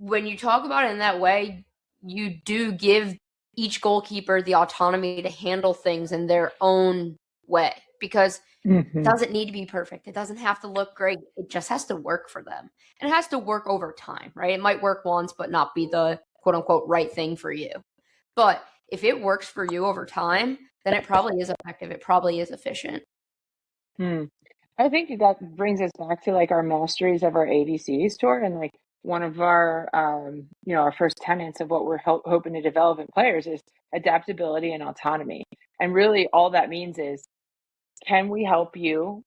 when you talk about it in that way, you do give each goalkeeper the autonomy to handle things in their own way, because it doesn't need to be perfect. It doesn't have to look great. It just has to work for them. And it has to work over time, right? It might work once, but not be the quote unquote right thing for you. But if it works for you over time, then it probably is effective. It probably is efficient. Hmm. I think that brings us back to like our masteries of our ABCs tour, and like one of our our first tenets of what we're hoping to develop in players is adaptability and autonomy. And really all that means is, can we help you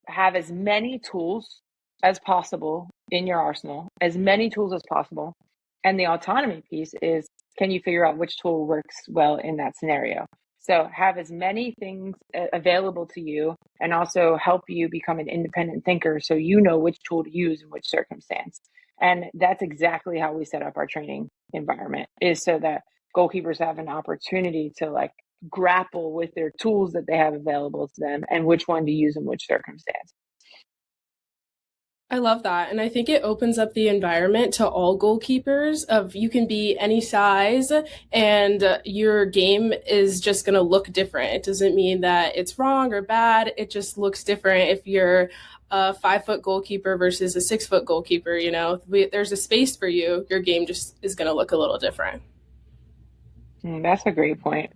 have as many tools as possible in your arsenal, as many tools as possible? And the autonomy piece is, can you figure out which tool works well in that scenario? So have as many things available to you, and also help you become an independent thinker so you know which tool to use in which circumstance. And that's exactly how we set up our training environment, is so that goalkeepers have an opportunity to like grapple with their tools that they have available to them and which one to use in which circumstance. I love that. And I think it opens up the environment to all goalkeepers of you can be any size and your game is just going to look different. It doesn't mean that it's wrong or bad. It just looks different if you're a 5 foot goalkeeper versus a 6 foot goalkeeper. There's a space for you. Your game just is going to look a little different. That's a great point.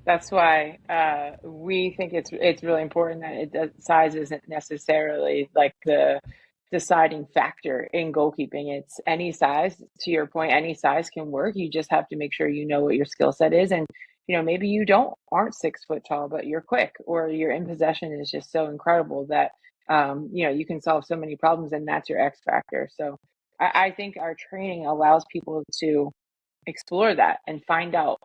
That's why we think it's really important that size isn't necessarily like the deciding factor in goalkeeping. It's any size. To your point, any size can work. You just have to make sure you know what your skill set is, and maybe you aren't 6 foot tall, but you're quick, or your in possession is just so incredible that you can solve so many problems, and that's your X factor. So I think our training allows people to explore that and find out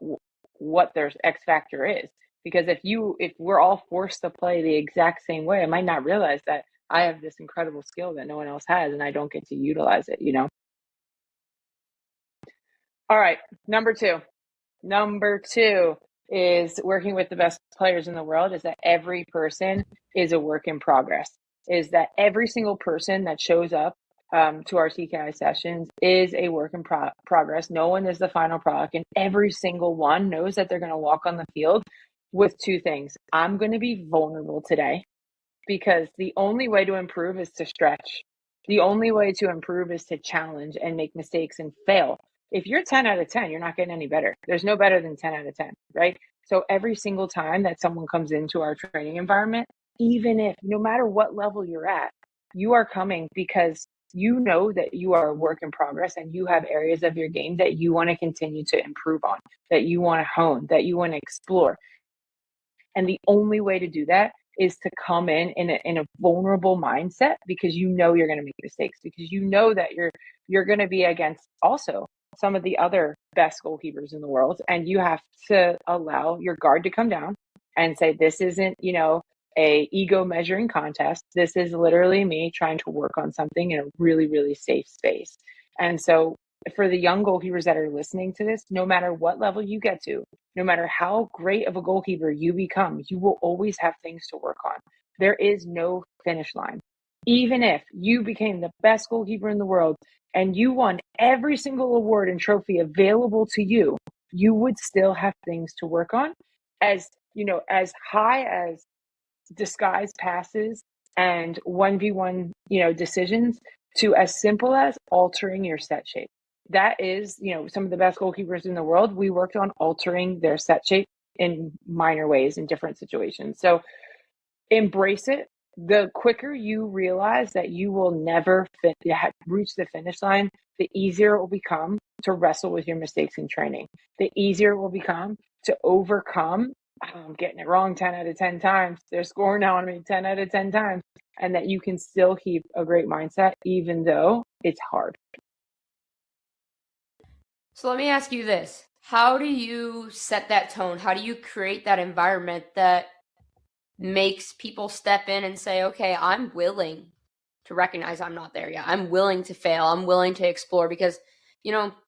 what their X factor is. Because if we're all forced to play the exact same way, I might not realize that I have this incredible skill that no one else has, and I don't get to utilize it. All right, number two. Number two is working with the best players in the world, is that every person is a work in progress. Is that every single person that shows up to our TKI sessions is a work in progress. No one is the final product, and every single one knows that they're going to walk on the field with two things. I'm going to be vulnerable today, because the only way to improve is to stretch. The only way to improve is to challenge and make mistakes and fail. If you're 10 out of 10, you're not getting any better. There's no better than 10 out of 10, right? So every single time that someone comes into our training environment, even if no matter what level you're at, you are coming because you know that you are a work in progress, and you have areas of your game that you want to continue to improve on, that you want to hone, that you want to explore. And the only way to do that is to come in a vulnerable mindset, because you know you're going to make mistakes, because you know that you're going to be against also some of the other best goalkeepers in the world, and you have to allow your guard to come down and say, this isn't a ego measuring contest. This is literally me trying to work on something in a really, really safe space. And so for the young goalkeepers that are listening to this, no matter what level you get to, no matter how great of a goalkeeper you become, you will always have things to work on. There is no finish line. Even if you became the best goalkeeper in the world and you won every single award and trophy available to you, you would still have things to work on. As high as disguise passes and 1v1 decisions, to as simple as altering your set shape. That is, some of the best goalkeepers in the world, we worked on altering their set shape in minor ways in different situations. So embrace it. The quicker you realize that you will never reach the finish line, the easier it will become to wrestle with your mistakes in training. The easier it will become to overcome getting it wrong 10 out of 10 times. They're scoring now on me 10 out of 10 times. And that you can still keep a great mindset, even though it's hard. So let me ask you this. How do you set that tone? How do you create that environment that makes people step in and say, okay, I'm willing to recognize I'm not there yet. I'm willing to fail. I'm willing to explore, because,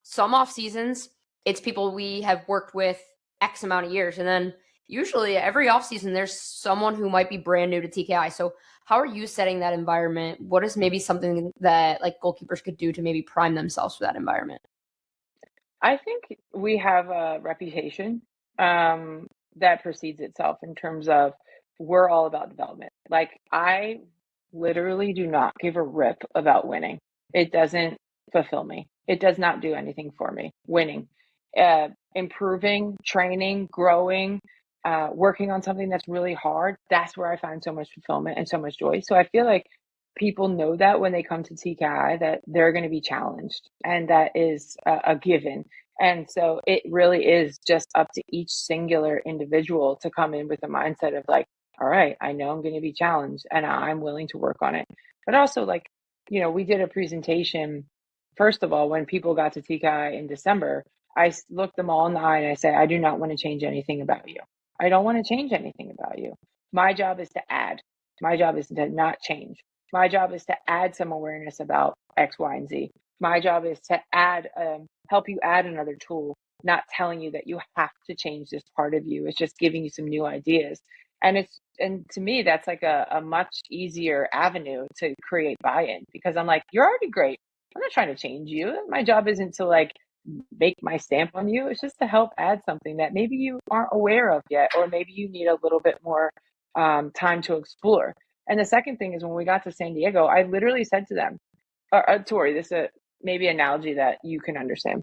some off seasons, it's people we have worked with X amount of years. And then usually every offseason there's someone who might be brand new to TKI. So how are you setting that environment? What is maybe something that like goalkeepers could do to maybe prime themselves for that environment? I think we have a reputation that precedes itself in terms of we're all about development. Like, I literally do not give a rip about winning. It doesn't fulfill me. It does not do anything for me. Winning, improving, training, growing, working on something that's really hard. That's where I find so much fulfillment and so much joy. So I feel like people know that when they come to TKI that they're going to be challenged, and that is a given. And so it really is just up to each singular individual to come in with a mindset of like, all right, I know I'm going to be challenged and I'm willing to work on it. But also, like, we did a presentation. First of all, when people got to TKI in December, I looked them all in the eye and I said, I do not want to change anything about you. I don't want to change anything about you. My job is to add. My job is to not change. My job is to add some awareness about X, Y, and Z. My job is to help you add another tool, not telling you that you have to change this part of you. It's just giving you some new ideas. And to me, that's like a much easier avenue to create buy-in, because I'm like, you're already great. I'm not trying to change you. My job isn't to like make my stamp on you. It's just to help add something that maybe you aren't aware of yet, or maybe you need a little bit more time to explore. And the second thing is, when we got to San Diego, I literally said to them, Tori, this is maybe an analogy that you can understand.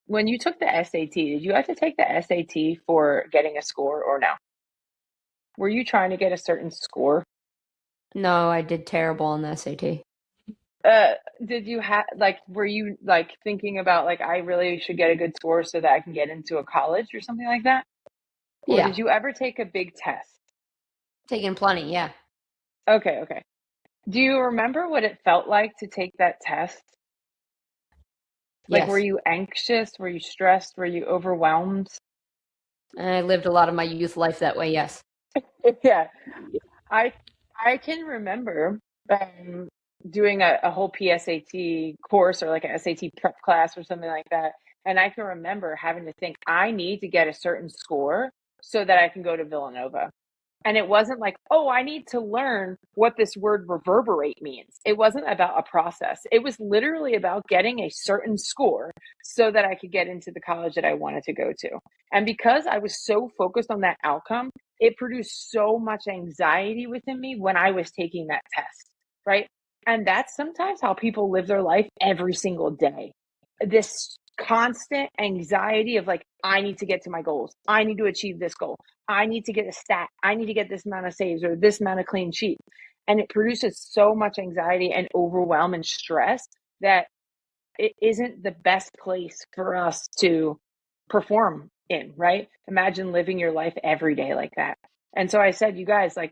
When you took the SAT, did you have to take the SAT for getting a score or no? Were you trying to get a certain score? No, I did terrible on the SAT. Did you were you like thinking about like, I really should get a good score so that I can get into a college or something like that? Or Yeah. did you ever take a big test? Taking plenty, yeah. Okay. Do you remember what it felt like to take that test? Like, Yes. were you anxious? Were you stressed? Were you overwhelmed? I lived a lot of my youth life that way, yes. Yeah. I can remember doing a whole PSAT course, or like a SAT prep class or something like that. And I can remember having to think, I need to get a certain score so that I can go to Villanova. And it wasn't like, oh, I need to learn what this word reverberate means. It wasn't about a process. It was literally about getting a certain score so that I could get into the college that I wanted to go to. And because I was so focused on that outcome, it produced so much anxiety within me when I was taking that test, right? And that's sometimes how people live their life every single day. This constant anxiety of like, I need to get to my goals. I need to achieve this goal. I need to get a stat. I need to get this amount of saves or this amount of clean sheets. And it produces so much anxiety and overwhelm and stress that it isn't the best place for us to perform in, right? Imagine living your life every day like that. And so I said, you guys, like,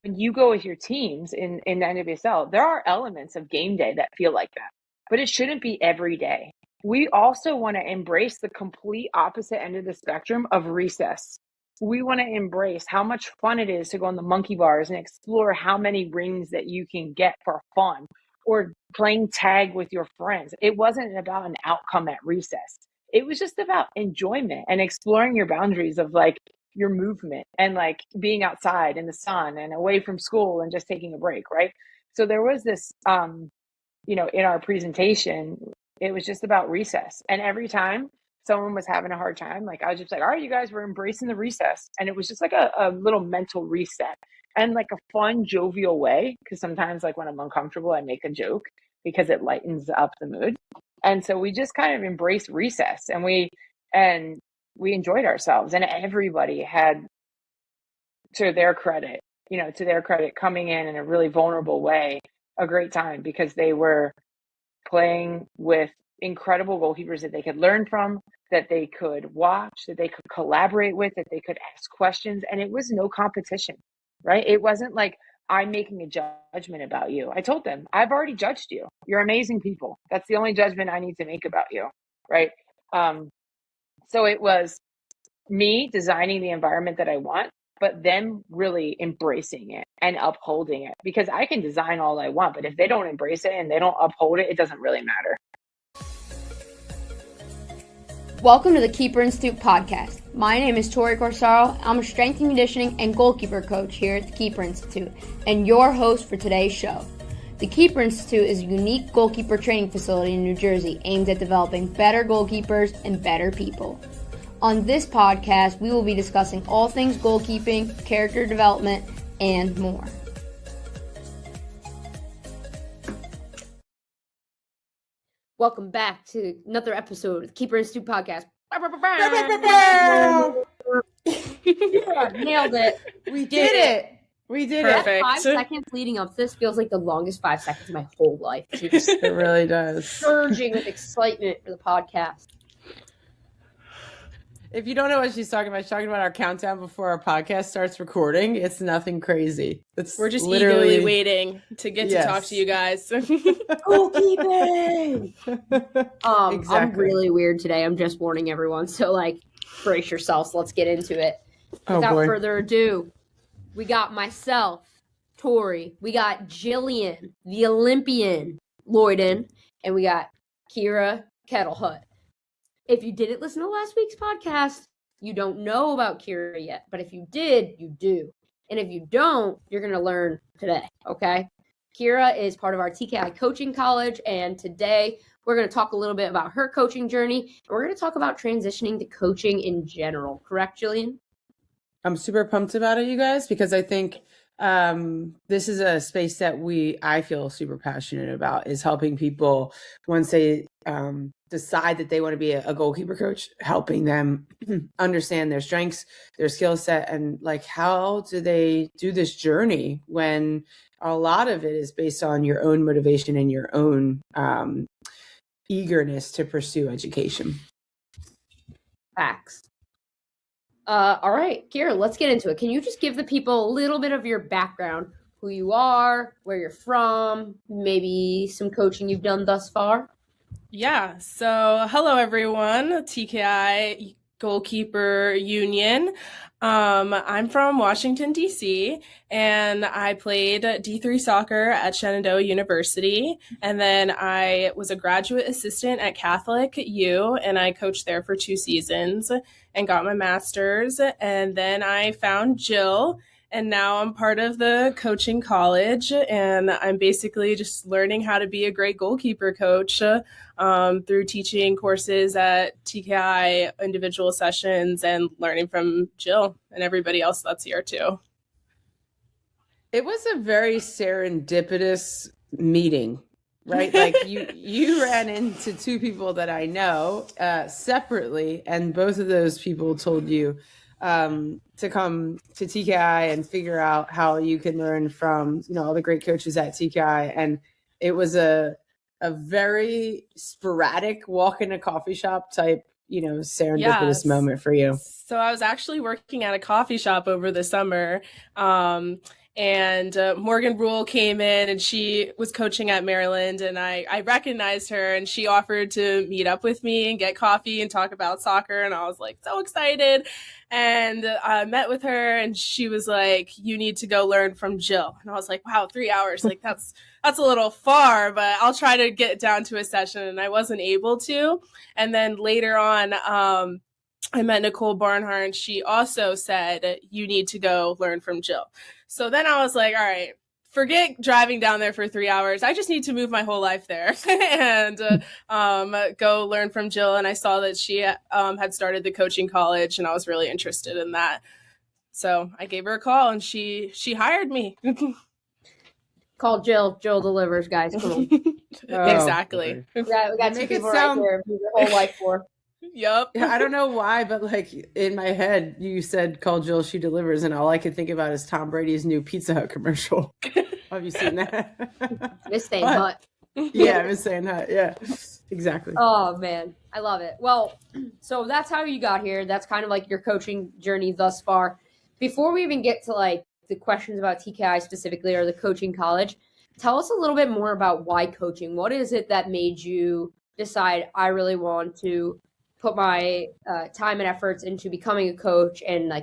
when you go with your teams in the NWSL, there are elements of game day that feel like that, but it shouldn't be every day. We also want to embrace the complete opposite end of the spectrum of recess. We want to embrace how much fun it is to go on the monkey bars and explore how many rings that you can get for fun, or playing tag with your friends. It wasn't about an outcome at recess. It was just about enjoyment and exploring your boundaries of like your movement and like being outside in the sun and away from school and just taking a break, right? So there was this, in our presentation, it was just about recess. And every time someone was having a hard time, like, I was just like, all right, you guys, we're embracing the recess. And it was just like a little mental reset, and like a fun, jovial way. Because sometimes, like, when I'm uncomfortable, I make a joke because it lightens up the mood. And so we just kind of embraced recess, and we enjoyed ourselves. And everybody had, to their credit, coming in a really vulnerable way, a great time, because they were playing with incredible goalkeepers that they could learn from, that they could watch, that they could collaborate with, that they could ask questions. And it was no competition, right? It wasn't like, I'm making a judgment about you. I told them, I've already judged you. You're amazing people. That's the only judgment I need to make about you, right? So it was me designing the environment that I want, but them really embracing it and upholding it. Because I can design all I want, but if they don't embrace it and they don't uphold it, it doesn't really matter. Welcome to the Keeper and Stoop podcast. My name is Tori Corsaro. I'm a strength and conditioning and goalkeeper coach here at the Keeper Institute and your host for today's show. The Keeper Institute is a unique goalkeeper training facility in New Jersey aimed at developing better goalkeepers and better people. On this podcast, we will be discussing all things goalkeeping, character development, and more. Welcome back to another episode of the Keeper Institute podcast. Yeah, nailed it. We did it. We did Perfect. That 5 seconds leading up to this feels like the longest 5 seconds of my whole life. It really does. Surging with excitement for the podcast. If you don't know what she's talking about our countdown before our podcast starts recording. It's nothing crazy. We're just eagerly waiting to get to talk to you guys. Goalkeeping! Exactly. I'm really weird today. I'm just warning everyone. So, brace yourselves. Let's get into it. Without further ado, we got myself, Tori. We got Jillian, the Olympian, Lloyden. And we got Kira Kettlehut. If you didn't listen to last week's podcast, you don't know about Kira yet. But if you did, you do. And if you don't, you're going to learn today, okay? Kira is part of our TKI Coaching College, and today we're going to talk a little bit about her coaching journey, and we're going to talk about transitioning to coaching in general. Correct, Jillian? I'm super pumped about it, you guys, because I think this is a space that I feel super passionate about, is helping people once they decide that they want to be a goalkeeper coach, helping them understand their strengths, their skill set, and how do they do this journey when a lot of it is based on your own motivation and your own eagerness to pursue education. Facts. All right, Kira, let's get into it. Can you just give the people a little bit of your background, who you are, where you're from, maybe some coaching you've done thus far? Yeah, so hello everyone, TKI Goalkeeper Union. I'm from Washington, D.C., and I played D3 soccer at Shenandoah University, and then I was a graduate assistant at Catholic U, and I coached there for 2 seasons and got my master's, and then I found Jill, and now I'm part of the coaching college, and I'm basically just learning how to be a great goalkeeper coach through teaching courses at TKI individual sessions and learning from Jill and everybody else that's here too. It was a very serendipitous meeting, right? you ran into 2 people that I know separately, and both of those people told you to come to TKI and figure out how you can learn from all the great coaches at TKI. And it was a very sporadic walk in a coffee shop type serendipitous moment for you. So I was actually working at a coffee shop over the summer, and Morgan Rule came in, and she was coaching at Maryland, and I recognized her, and she offered to meet up with me and get coffee and talk about soccer, and I was so excited. And I met with her, and she was like, "You need to go learn from Jill." And I was like, "Wow, 3 hours, that's a little far, but I'll try to get down to a session." And I wasn't able to. And then later on, I met Nicole Barnhart, and she also said, "You need to go learn from Jill." So then I was like, all right, forget driving down there for 3 hours. I just need to move my whole life there and go learn from Jill. And I saw that she had started the coaching college, and I was really interested in that. So I gave her a call, and she hired me. Call Jill. Jill delivers, guys. Come on. Exactly. We got 2 people right there. Move your whole life for. Yep. I don't know why, but in my head, you said "Call Jill, she delivers," and all I could think about is Tom Brady's new Pizza Hut commercial. Have you seen that? Miss Stain Hut. Yeah, Miss Stain Hut. Yeah, exactly. Oh man, I love it. Well, so that's how you got here. That's kind of your coaching journey thus far. Before we even get to the questions about TKI specifically or the coaching college, tell us a little bit more about why coaching. What is it that made you decide I really want to put my time and efforts into becoming a coach and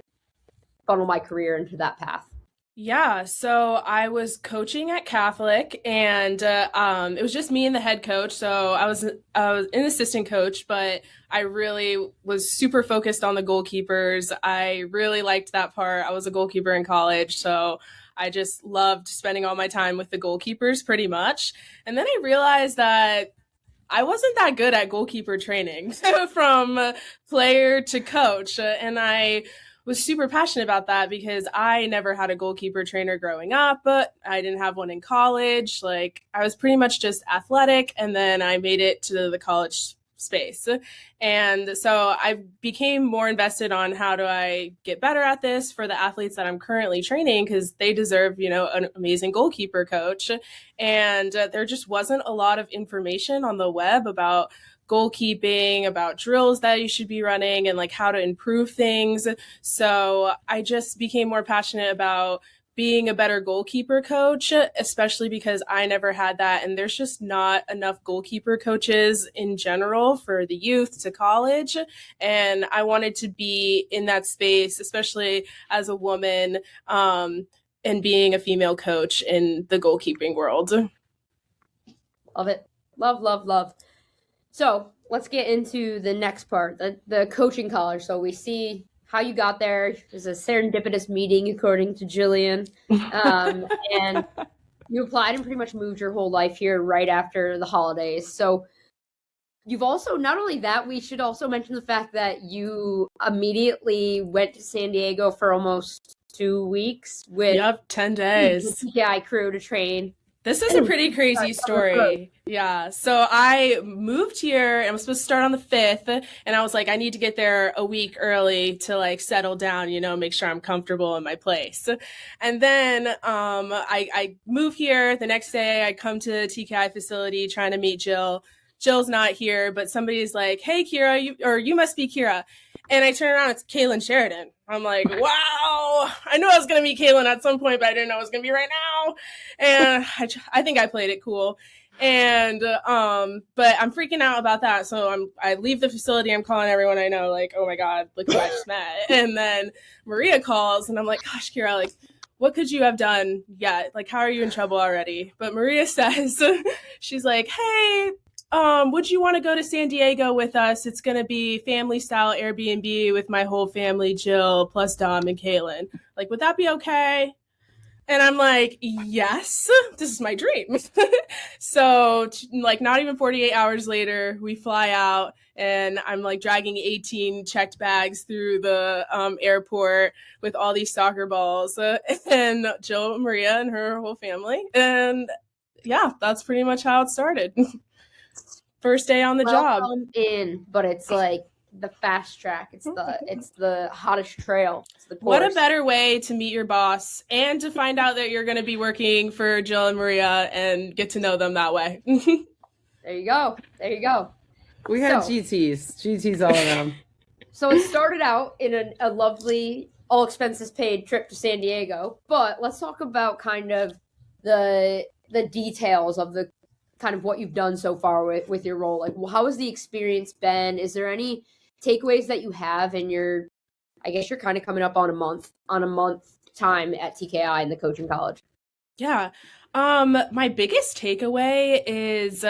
funnel my career into that path? Yeah, so I was coaching at Catholic, and it was just me and the head coach. So I was an assistant coach, but I really was super focused on the goalkeepers. I really liked that part. I was a goalkeeper in college, so I just loved spending all my time with the goalkeepers pretty much. And then I realized that I wasn't that good at goalkeeper training from player to coach. And I was super passionate about that because I never had a goalkeeper trainer growing up, but I didn't have one in college. Like, I was pretty much just athletic, and then I made it to the college space. And so I became more invested on how do I get better at this for the athletes that I'm currently training, because they deserve, an amazing goalkeeper coach. And there just wasn't a lot of information on the web about goalkeeping, about drills that you should be running, and like how to improve things. So I just became more passionate about being a better goalkeeper coach, especially because I never had that. And there's just not enough goalkeeper coaches in general for the youth to college. And I wanted to be in that space, especially as a woman, and being a female coach in the goalkeeping world. Love it. Love, love, love. So let's get into the next part, the coaching college. So we see how you got there. It was a serendipitous meeting, according to Jillian. And you applied and pretty much moved your whole life here right after the holidays. So you've also, not only that, we should also mention the fact that you immediately went to San Diego for almost 2 weeks with 10 days. The TKI Crew to train. This is a pretty crazy story. Yeah. So I moved here and I was supposed to start on the 5th. And I was like, I need to get there a week early to like settle down, make sure I'm comfortable in my place. And then I move here. The next day I come to the TKI facility trying to meet Jill. Jill's not here, but somebody's like, hey, Kira, you must be Kira. And I turn around, it's Kaylin Sheridan. I'm like, wow, I knew I was going to meet Kaylin at some point, but I didn't know it was going to be right now. And I think I played it cool. And, but I'm freaking out about that. So I leave the facility. I'm calling everyone I know, like, oh my God, look who I just met. And then Maria calls and I'm like, gosh, Kira, like, what could you have done yet? Like, how are you in trouble already? But Maria says, she's like, hey, would you want to go to San Diego with us? It's going to be family style Airbnb with my whole family, Jill, plus Dom and Kaylin. Like, would that be okay? And I'm like, yes, this is my dream. So like not even 48 hours later, we fly out and I'm like dragging 18 checked bags through the airport with all these soccer balls and Jill, Maria and her whole family. And yeah, that's pretty much how it started. First day on the job. But it's like the fast track. It's the hottest trail. It's the course. What a better way to meet your boss and to find out that you're going to be working for Jill and Maria and get to know them that way. There you go. We had GTs all around. So it started out in a lovely, all expenses paid trip to San Diego. But let's talk about kind of the details of the kind of what you've done so far with your role. Like, how has the experience been? Is there any takeaways that you have in I guess you're kind of coming up on a month time at TKI in the coaching college? Yeah. My biggest takeaway is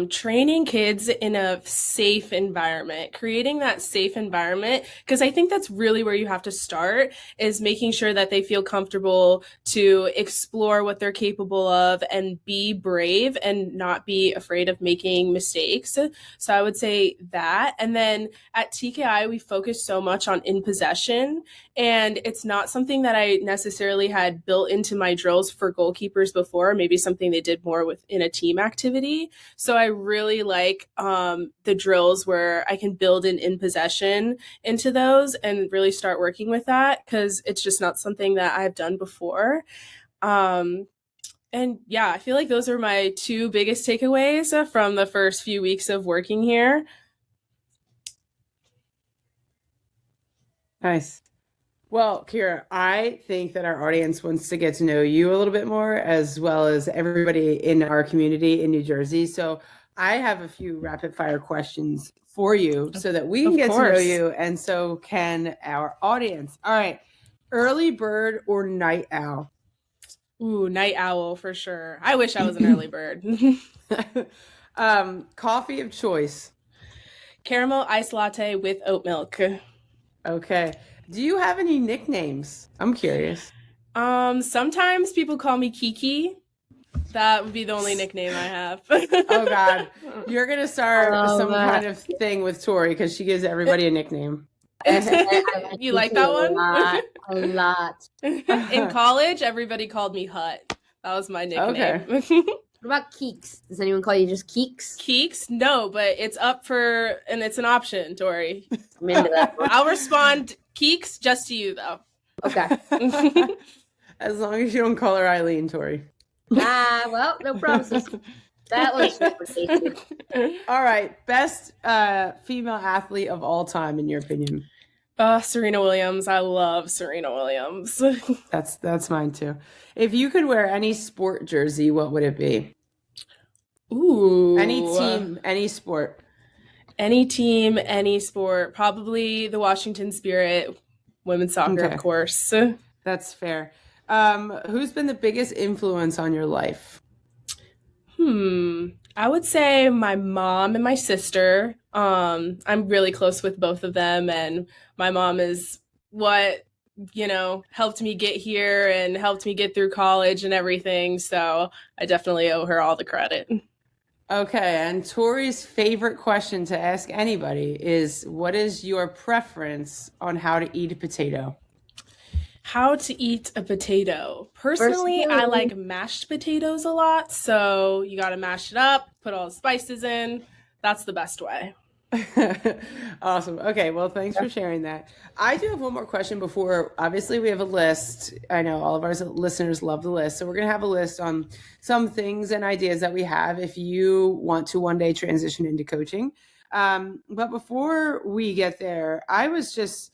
training kids in a safe environment, creating that safe environment, because I think that's really where you have to start, is making sure that they feel comfortable to explore what they're capable of and be brave and not be afraid of making mistakes. So I would say that. And then at TKI, we focus so much on in possession, and it's not something that I necessarily had built into my drills for goalkeepers before, maybe something they did more within a team activity. So I really like the drills where I can build an in possession into those and really start working with that, because it's just not something that I've done before. And yeah, I feel like those are my two biggest takeaways from the first few weeks of working here. Nice. Well, Kira, I think that our audience wants to get to know you a little bit more, as well as everybody in our community in New Jersey. So I have a few rapid fire questions for you so that we can get to know you, and so can our audience. All right. Early bird or night owl? Ooh, night owl for sure. I wish I was an early bird. Coffee of choice. Caramel iced latte with oat milk. Okay. Do you have any nicknames? I'm curious. Sometimes people call me Kiki. That would be the only nickname I have. Oh God, you're gonna start some kind of thing with Tori because she gives everybody a nickname. You like that one? A lot. In college, everybody called me Hut. That was my nickname. Okay. What about Keeks? Does anyone call you just Keeks? Keeks? No, but it's up for, and it's an option, Tori. I'm into that. I'll respond Keeks just to you, though. Okay. As long as you don't call her Eileen, Tori. Well, no promises. That was super tasty. All right. Best female athlete of all time, in your opinion? Serena Williams. I love Serena Williams. That's mine too. If you could wear any sport jersey, what would it be? Ooh. Any team, any sport. Any team, any sport. Probably the Washington Spirit. Women's soccer, of course. That's fair. Who's been the biggest influence on your life? I would say my mom and my sister. I'm really close with both of them, and my mom is what, helped me get here and helped me get through college and everything. So I definitely owe her all the credit. Okay, and Tori's favorite question to ask anybody is, what is your preference on how to eat a potato? How to eat a potato. Personally, I like mashed potatoes a lot. So you got to mash it up, put all the spices in. That's the best way. Awesome. Okay, well, thanks for sharing that. I do have one more question before, obviously, we have a list. I know all of our listeners love the list. So we're going to have a list on some things and ideas that we have if you want to one day transition into coaching. But before we get there, I was just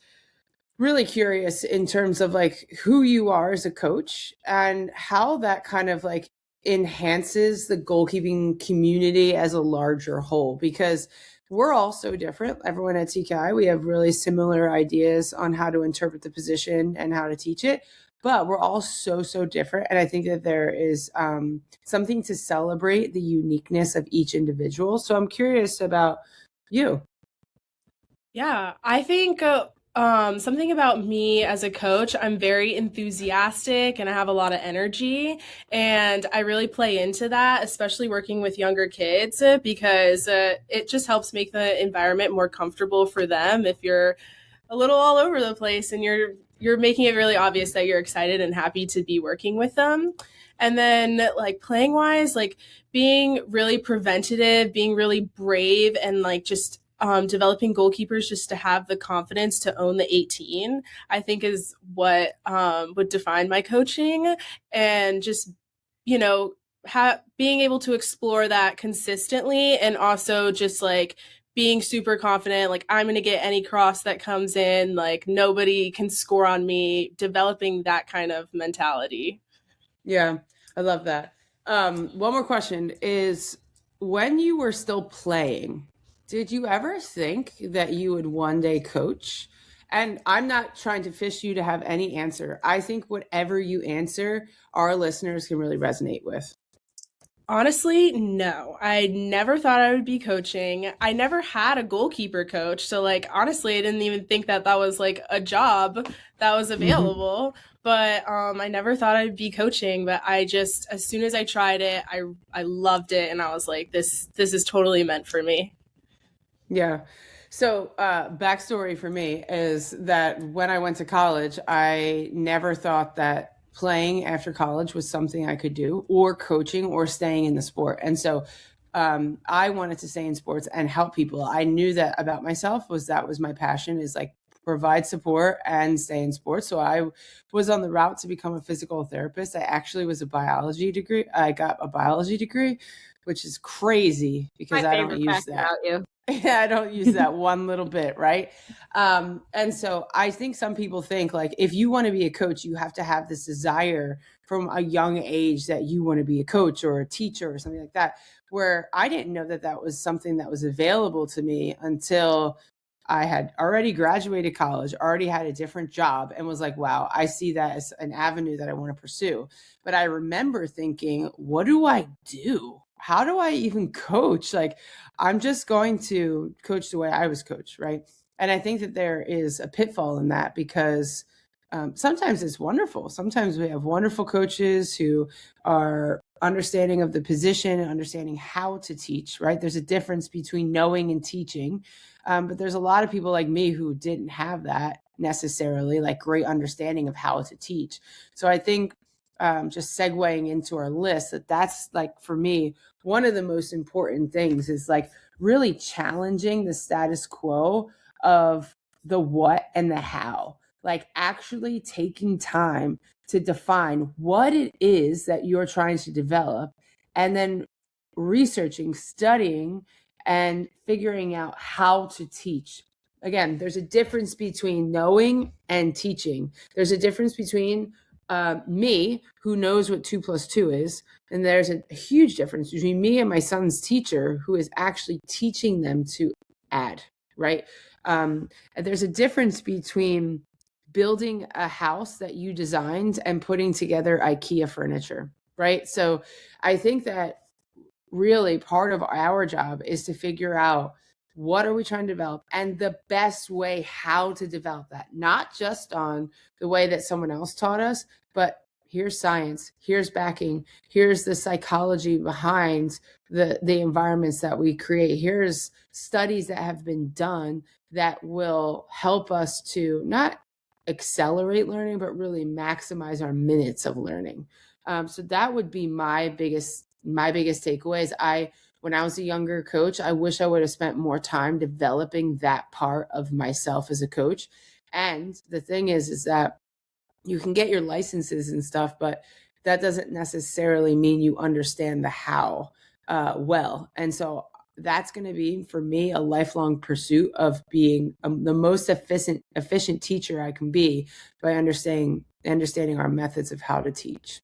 really curious in terms of like who you are as a coach and how that kind of like enhances the goalkeeping community as a larger whole, because we're all so different. Everyone at TKI, we have really similar ideas on how to interpret the position and how to teach it, but we're all so different. And I think that there is something to celebrate the uniqueness of each individual. So I'm curious about you. Yeah, I think something about me as a coach, I'm very enthusiastic and I have a lot of energy, and I really play into that, especially working with younger kids, because it just helps make the environment more comfortable for them. If you're a little all over the place and you're making it really obvious that you're excited and happy to be working with them. And then like playing wise, like being really preventative, being really brave, and like just developing goalkeepers just to have the confidence to own the 18, I think is what would define my coaching. And just, being able to explore that consistently, and also just like being super confident, like I'm going to get any cross that comes in, like nobody can score on me, developing that kind of mentality. Yeah, I love that. One more question is, when you were still playing, did you ever think that you would one day coach? And I'm not trying to fish you to have any answer. I think whatever you answer, our listeners can really resonate with. Honestly, no. I never thought I would be coaching. I never had a goalkeeper coach. So like, honestly, I didn't even think that was like a job that was available. But I never thought I'd be coaching. But I just, as soon as I tried it, I loved it. And I was like, this is totally meant for me. Yeah. So backstory for me is that when I went to college, I never thought that playing after college was something I could do, or coaching, or staying in the sport. And so I wanted to stay in sports and help people. I knew that about myself, that was my passion, is like provide support and stay in sports. So I was on the route to become a physical therapist. I actually was I got a biology degree, which is crazy because I don't use that. Yeah, I don't use that one little bit, right? And so I think some people think like, if you want to be a coach, you have to have this desire from a young age that you want to be a coach or a teacher or something like that, where I didn't know that was something that was available to me until I had already graduated college, already had a different job, and was like, wow, I see that as an avenue that I want to pursue. But I remember thinking, what do I do? How do I even coach? Like, I'm just going to coach the way I was coached, right? And I think that there is a pitfall in that, because sometimes it's wonderful. Sometimes we have wonderful coaches who are understanding of the position, understanding how to teach, right? There's a difference between knowing and teaching. But there's a lot of people like me who didn't have that necessarily, like great understanding of how to teach. So I think just segueing into our list, that's like, for me, one of the most important things is like really challenging the status quo of the what and the how, like actually taking time to define what it is that you're trying to develop, and then researching, studying, and figuring out how to teach. Again, there's a difference between knowing and teaching. There's a difference between me, who knows what 2 + 2 is, and there's a huge difference between me and my son's teacher, who is actually teaching them to add, right? And there's a difference between building a house that you designed and putting together IKEA furniture, right? So I think that really part of our job is to figure out, what are we trying to develop, and the best way how to develop that, not just on the way that someone else taught us, but here's science, here's backing, here's the psychology behind the environments that we create, here's studies that have been done that will help us to not accelerate learning, but really maximize our minutes of learning. So that would be my biggest takeaway is, when I was a younger coach, I wish I would have spent more time developing that part of myself as a coach. And the thing is that you can get your licenses and stuff, but that doesn't necessarily mean you understand the how well. And so that's going to be, for me, a lifelong pursuit of being the most efficient teacher I can be, by understanding our methods of how to teach.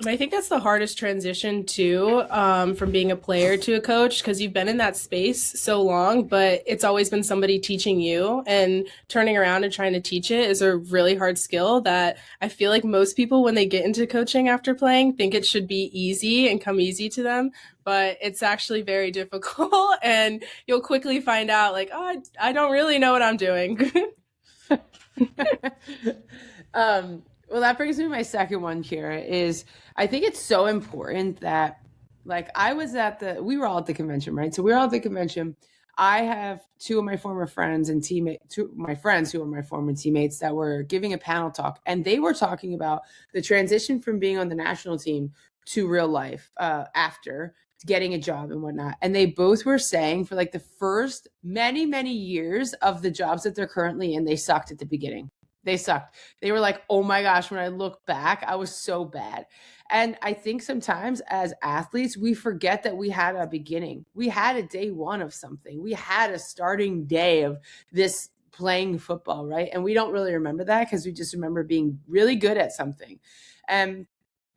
I think that's the hardest transition too, from being a player to a coach, because you've been in that space so long, but it's always been somebody teaching you, and turning around and trying to teach it is a really hard skill that I feel like most people, when they get into coaching after playing, think it should be easy and come easy to them, but it's actually very difficult, and you'll quickly find out like, oh, I don't really know what I'm doing. Well, that brings me to my second one, Kira, is I think it's so important that, like, we were all at the convention, right? So we were all at the convention. I have two of my former friends and two of my friends who are my former teammates that were giving a panel talk, and they were talking about the transition from being on the national team to real life after getting a job and whatnot. And they both were saying for like the first many, many years of the jobs that they're currently in, they sucked at the beginning. They sucked. They were like, oh my gosh, when I look back, I was so bad. And I think sometimes as athletes, we forget that we had a beginning. We had a day one of something. We had a starting day of this playing football, right? And we don't really remember that, because we just remember being really good at something. And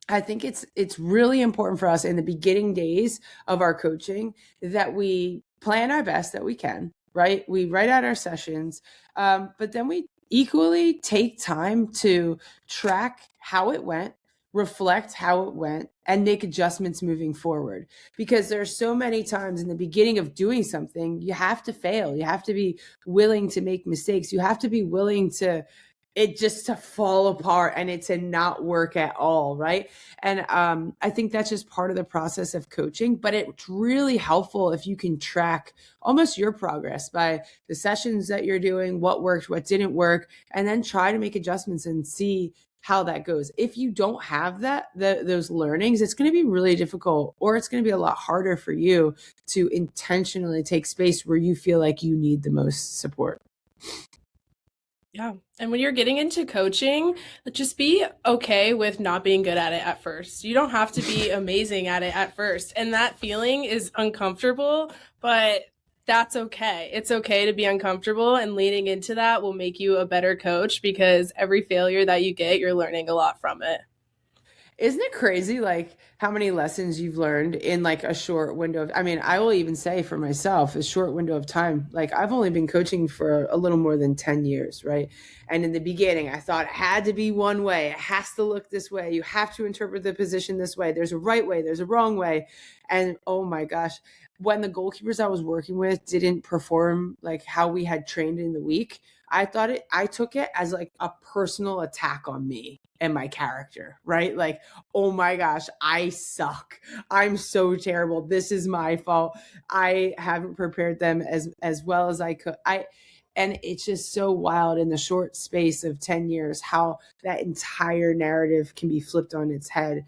I think it's really important for us in the beginning days of our coaching that we plan our best that we can, right? We write out our sessions, but then we equally take time to track how it went, reflect how it went, and make adjustments moving forward. Because there's so many times in the beginning of doing something, you have to fail. You have to be willing to make mistakes. You have to be willing to it just to fall apart and it to not work at all, right? And I think that's just part of the process of coaching, but it's really helpful if you can track almost your progress by the sessions that you're doing, what worked, what didn't work, and then try to make adjustments and see how that goes. If you don't have those learnings, it's going to be really difficult, or it's going to be a lot harder for you to intentionally take space where you feel like you need the most support. Yeah. And when you're getting into coaching, just be okay with not being good at it at first. You don't have to be amazing at it at first. And that feeling is uncomfortable, but that's okay. It's okay to be uncomfortable, and leaning into that will make you a better coach, because every failure that you get, you're learning a lot from it. Isn't it crazy, like, how many lessons you've learned in like a short window of, I mean, I will even say for myself, a short window of time. Like, I've only been coaching for a little more than 10 years, right? And in the beginning, I thought it had to be one way. It has to look this way. You have to interpret the position this way. There's a right way, there's a wrong way. And oh my gosh, when the goalkeepers I was working with didn't perform like how we had trained in the week, I took it as like a personal attack on me and my character, right? Like, oh my gosh, I suck. I'm so terrible. This is my fault. I haven't prepared them as well as I could. And it's just so wild in the short space of 10 years how that entire narrative can be flipped on its head.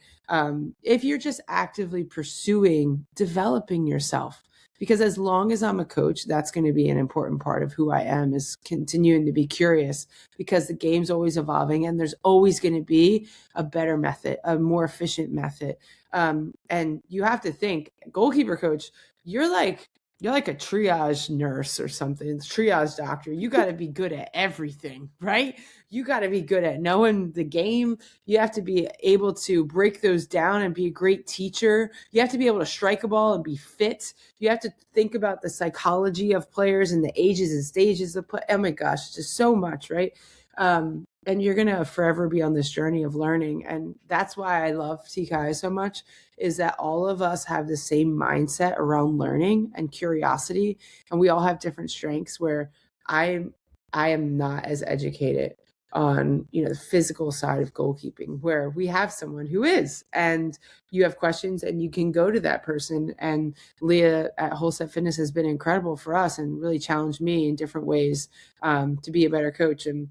If you're just actively pursuing developing yourself. Because as long as I'm a coach, that's going to be an important part of who I am, is continuing to be curious, because the game's always evolving and there's always going to be a better method, a more efficient method. And you have to think, goalkeeper coach, you're like a triage nurse or something, triage doctor. You got to be good at everything, right? You got to be good at knowing the game. You have to be able to break those down and be a great teacher. You have to be able to strike a ball and be fit. You have to think about the psychology of players and the ages and stages of play. Oh my gosh, just so much, right? And you're going to forever be on this journey of learning. And that's why I love TKI so much, is that all of us have the same mindset around learning and curiosity. And we all have different strengths, where I am not as educated on, the physical side of goalkeeping, where we have someone who is, and you have questions and you can go to that person. And Leah at Whole Set Fitness has been incredible for us and really challenged me in different ways to be a better coach. And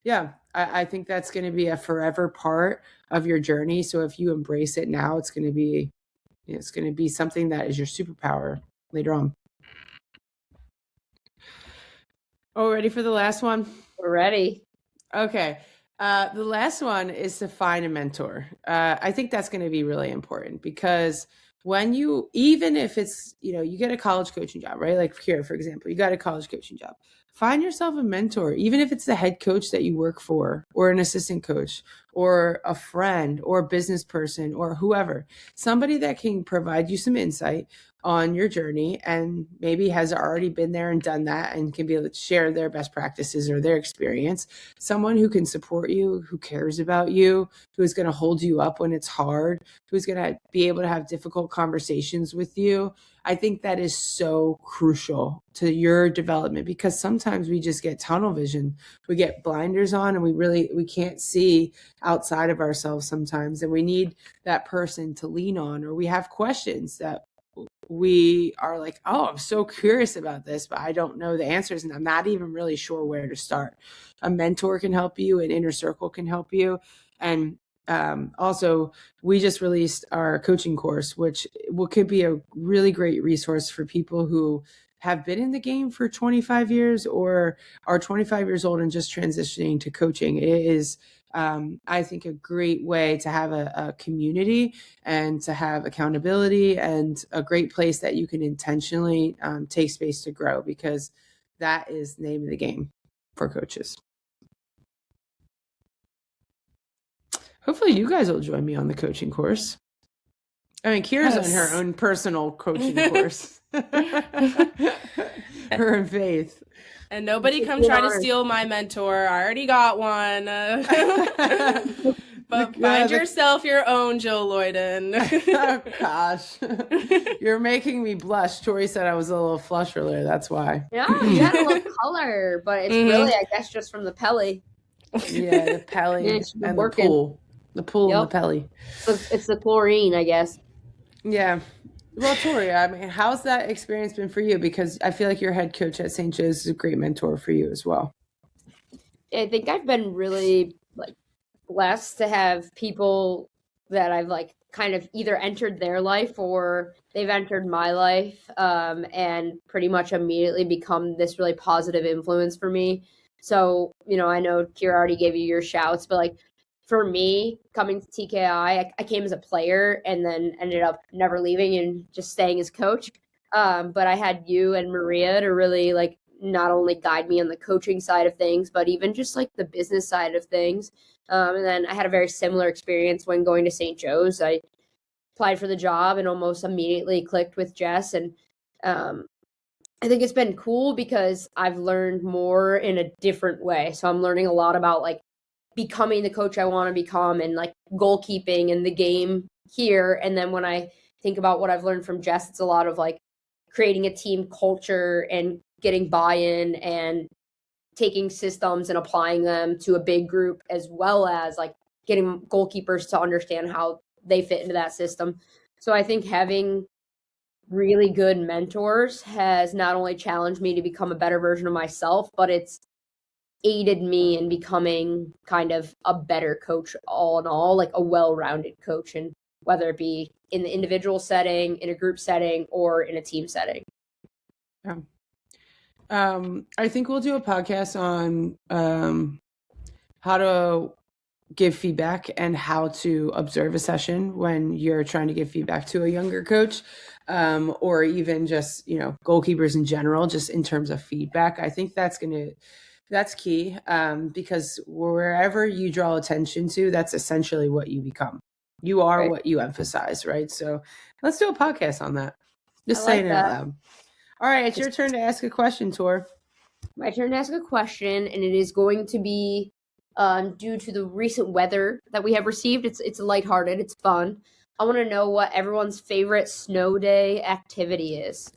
yeah, I think that's going to be a forever part of your journey. So if you embrace it now, it's going to be something that is your superpower later on. Oh, ready for the last one? We're ready. Okay. The last one is to find a mentor. I think that's going to be really important, because even if it's, you get a college coaching job, right? Like here, for example, you got a college coaching job. Find yourself a mentor, even if it's the head coach that you work for, or an assistant coach, or a friend, or a business person, or whoever, somebody that can provide you some insight on your journey and maybe has already been there and done that and can be able to share their best practices or their experience. Someone who can support you, who cares about you, who is going to hold you up when it's hard, who's going to be able to have difficult conversations with you. I think that is so crucial to your development, because sometimes we just get tunnel vision. We get blinders on and we can't see outside of ourselves sometimes. And we need that person to lean on, or we have questions that we are like, oh, I'm so curious about this, but I don't know the answers and I'm not even really sure where to start. A mentor can help you, an inner circle can help you. And also, we just released our coaching course, which could be a really great resource for people who have been in the game for 25 years or are 25 years old and just transitioning to coaching. It is, I think, a great way to have a community and to have accountability, and a great place that you can intentionally take space to grow, because that is the name of the game for coaches. Hopefully you guys will join me on the coaching course. I mean, Kira's on her own personal coaching course. Her and Faith. And nobody come try to steal my mentor. I already got one. But find yourself your own, Joe Lloyden. Oh, gosh. You're making me blush. Tori said I was a little flush earlier. That's why. Yeah, you got a little color, but it's really, I guess, just from the Pelly. Yeah, the Pelly and the pool. The pool and the Pelly. It's the chlorine, I guess. Yeah. Well, Tori, I mean, how's that experience been for you? Because I feel like your head coach at St. Joe's is a great mentor for you as well. I think I've been really blessed to have people that I've kind of either entered their life or they've entered my life, and pretty much immediately become this really positive influence for me. So, I know Kira already gave you your shouts, but for me, coming to TKI, I came as a player and then ended up never leaving and just staying as coach. But I had you and Maria to really not only guide me on the coaching side of things, but even just the business side of things. And then I had a very similar experience when going to St. Joe's. I applied for the job and almost immediately clicked with Jess. And I think it's been cool because I've learned more in a different way. So I'm learning a lot about like becoming the coach I want to become and like goalkeeping and the game here. And then when I think about what I've learned from Jess, it's a lot of like creating a team culture and getting buy-in and taking systems and applying them to a big group, as well as like getting goalkeepers to understand how they fit into that system. So I think having really good mentors has not only challenged me to become a better version of myself, but it's aided me in becoming kind of a better coach all in all, like a well-rounded coach, and whether it be in the individual setting, in a group setting, or in a team setting. Yeah. I think we'll do a podcast on how to give feedback and how to observe a session when you're trying to give feedback to a younger coach, or even just, goalkeepers in general, just in terms of feedback. I think that's key, because wherever you draw attention to, that's essentially what you become. You are right. What you emphasize, right? So let's do a podcast on that. Just saying it out loud. All right, it's your turn to ask a question, Tor. My turn to ask a question, and it is going to be due to the recent weather that we have received. It's lighthearted, it's fun. I want to know what everyone's favorite snow day activity is.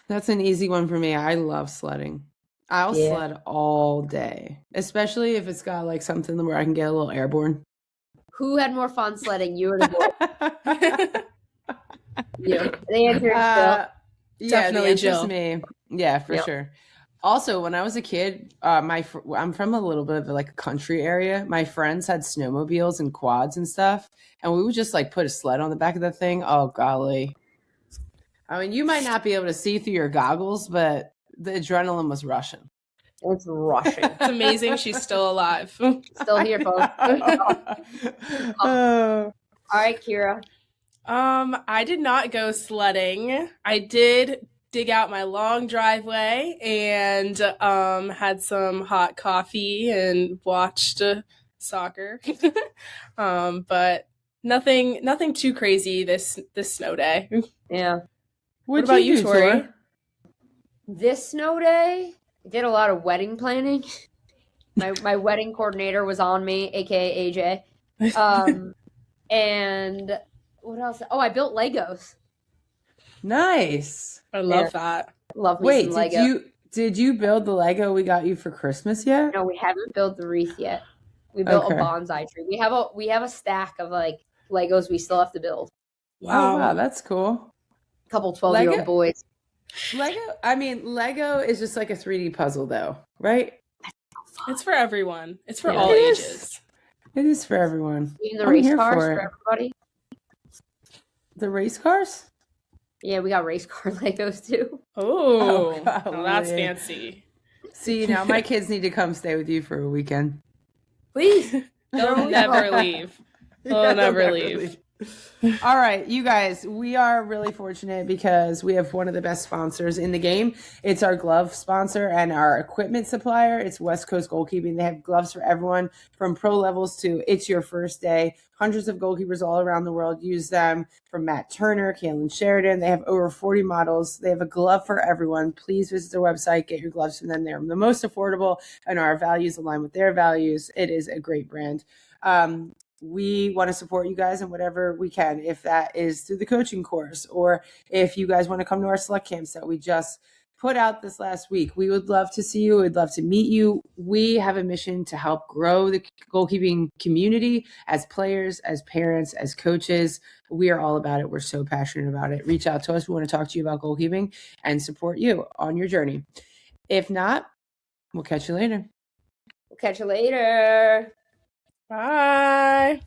That's an easy one for me. I love sledding. I'll sled all day, especially if it's got like something where I can get a little airborne. Who had more fun sledding, you or the boy? You. The answer is Jill. Definitely Jill. Me. Yeah, for sure. Also, when I was a kid, I'm from a little bit of like a country area. My friends had snowmobiles and quads and stuff, and we would just like put a sled on the back of the thing. Oh, golly. I mean, you might not be able to see through your goggles, but the adrenaline was rushing. It's rushing. It's amazing she's still alive. Still here, folks. All right, Kira. I did not go sledding. I did dig out my long driveway and had some hot coffee and watched soccer. But nothing too crazy this snow day. Yeah. What about you, Tori? This snow day, I did a lot of wedding planning. My wedding coordinator was on me, aka AJ. And what else? Oh, I built Legos. Nice. I love that. Love me some Lego. Did you build the Lego we got you for Christmas yet? No, we haven't built the wreath yet. We built a bonsai tree. We have a stack of like Legos we still have to build. Wow. Oh, wow, that's cool. A couple 12-year-old boys. Lego is just like a 3D puzzle though, right? It's for everyone. It's for all ages. It is for everyone. Even the race cars for everybody. The race cars? Yeah, we got race car Legos too. Oh, that's fancy. See, now my kids need to come stay with you for a weekend. Please. They'll never leave. They'll never leave. All right, you guys, we are really fortunate because we have one of the best sponsors in the game. It's our glove sponsor and our equipment supplier. It's West Coast Goalkeeping. They have gloves for everyone from pro levels to it's your first day. Hundreds of goalkeepers all around the world use them, from Matt Turner, Kaylin Sheridan. They have over 40 models. They have a glove for everyone. Please visit their website, get your gloves from them. They're the most affordable, and our values align with their values. It is a great brand. We want to support you guys in whatever we can, if that is through the coaching course, or if you guys want to come to our select camps that we just put out this last week. We would love to see you. We'd love to meet you. We have a mission to help grow the goalkeeping community as players, as parents, as coaches. We are all about it. We're so passionate about it. Reach out to us. We want to talk to you about goalkeeping and support you on your journey. If not, we'll catch you later. We'll catch you later. Bye.